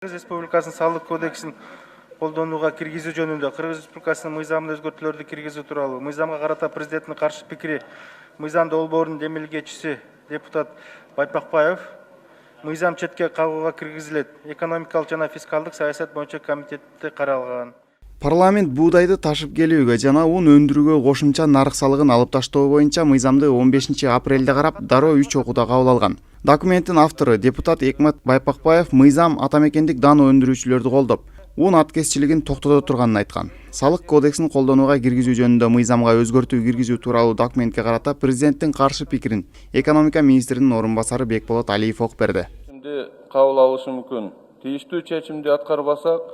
Кыргыз Республикасынын салык кодексин колдонууга киргизүү жөнүндө Кыргыз Республикасынын мыйзамына өзгөртүүлөрдү киргизүү тууралуу мыйзамга карата президенттин каршы пикири мыйзам долбоорунун демилгечиси депутат Байпакбаев мыйзам четке кагууга киргизилет. Экономикалык жана фискалдык саясат боюнча комитетте каралган. Парламент буудайды ташып келүүгө жана ун өндүрүүгө кошумча нарык салыгын алып таштоо боюнча мыйзамды 15 апрелде карап дароо 3 окууда кабыл алган. Документтин автору депутат Экмет Байпакбаев мыйзам атамекендик дан өндүрүүчүлөрдү колдоп, ун аткезчилигин токтото турганын айткан. Салык кодексин колдонууга киргизүү жөнүндө мыйзамга өзгөртүү киргизүү тууралуу документке карата президенттин каршы пикирин экономика министринин орун басары Бекболот Алиев окуп берди. Кабыл алышы мүмкүн. Тийиштүү чечимди аткарбасак,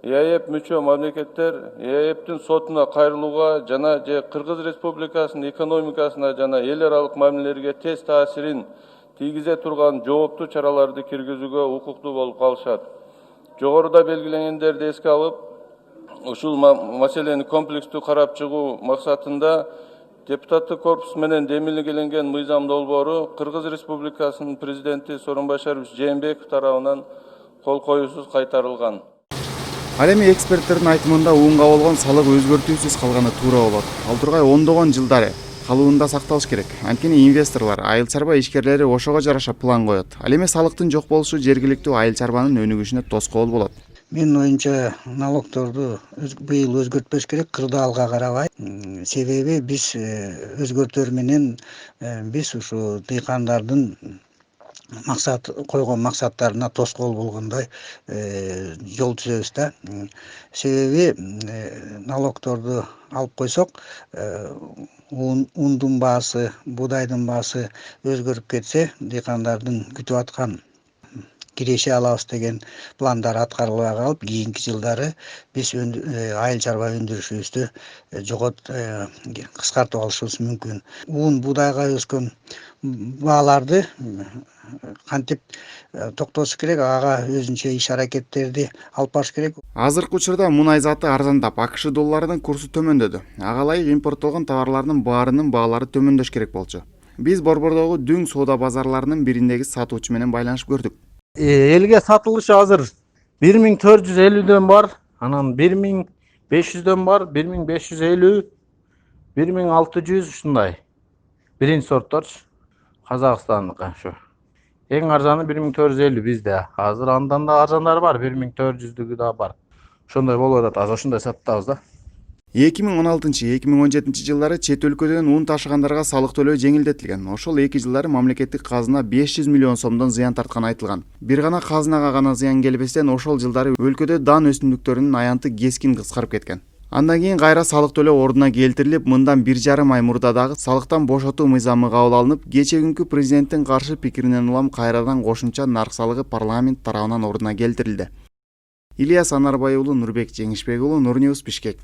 ЕАЭП мүчө мамлекеттер ЕАЭПтин сотуна кайрылууга жана Кыргыз Республикасынын экономикасына жана эл аралык мамилелерге тез таасирин тийгизе турган жооптуу чараларды киргизүүгө укуктуу болуп калышат. Жогоруда белгиленгендерди эске алып, ушул маселени комплекстүү карап чыгуу максатында депутаттык корпус менен демилгеленген мыйзам долбоору Кыргыз Республикасынын президенти Сооронбай Жээнбеков тарабынан кол коюусуз кайтарылган. Ал эми эксперттердин айтымында унга болгон салык өзгөртүүсүз калганы туура болот. Ал тургай ондогон жылдары калыбында сакталыш керек. Анткени инвесторлор, айыл чарба ишкерлери ошого жараша план коет. Ал эми салыктын жок болушу жергиликтүү айыл чарбанын өнүгүшүнө тоскоол болот. Менин оюмча налогторду быйыл өзгөртпөш керек, кырдаалга карабай. Себеби биз өзгөртөр менен биз ушу дыйкандардын койгон максаттарына тоскоол болгондой жол түзөбүз да. Себеби налогторду алып койсок, ундун баасы, буудайдын баасы өзгөрүп кетсе, дыйкандардын күтүп аткан киреше алабыз деген пландар аткарылбай калып, кийинки жылдары биз айыл чарба өндүрүшүбүздү кыскартып алышыбыз мүмкүн. Буудайга өскөн бааларды кантип токтотуш керек, ага өзүнчө иш аракеттерди алып барыш керек. Азыркы учурда мунай заты арзандап, АКШ долларынын курсу төмөндөдү. Ага ылайык импорттолгон товарлардын баарынын баалары төмөндөш керек болчу. Биз Борбордогу Дүң соода базарларынын бириндеги сатуучу менен байланышып көрдүк. Элге сатылышы азыр 1450дөн бар, анан 1500дөн бар, 1550, 1600 ушундай. Биринчи сортторчу Казакстандыкы ошо. Эң арзаны 1450 бизде. Азыр андан да арзандары бар, 1400дүгү да бар. Ошондой болуп атат, азыр ошондой сатабыз да. 2016-2017 жылдары чет өлкөдөн ун ташыгандарга салык төлөө жеңилдетилген. Ошол 2 жылдары мамлекеттик казына 500 миллион сомдон зыян тартканы айтылган. Бир гана казынага гана зыян келбестен, ошол жылдары өлкөдө дан өсүмдүктөрүнүн аянты кескин кыскарып кеткен. Андан кийин кайра салык төлөө ордуна келтирилип, мындан 1,5 ай мурда дагы салыктан бошотуу мыйзамы кабыл алынып, кече күнкү президенттин каршы пикиринен улам кайрадан кошумча нарык салыгы парламент тарабынан ордуна келтирилди. Ильяс Анарбай уулу, Нурбек Жеңишбек уулу, Нур Ньюс, Бишкек.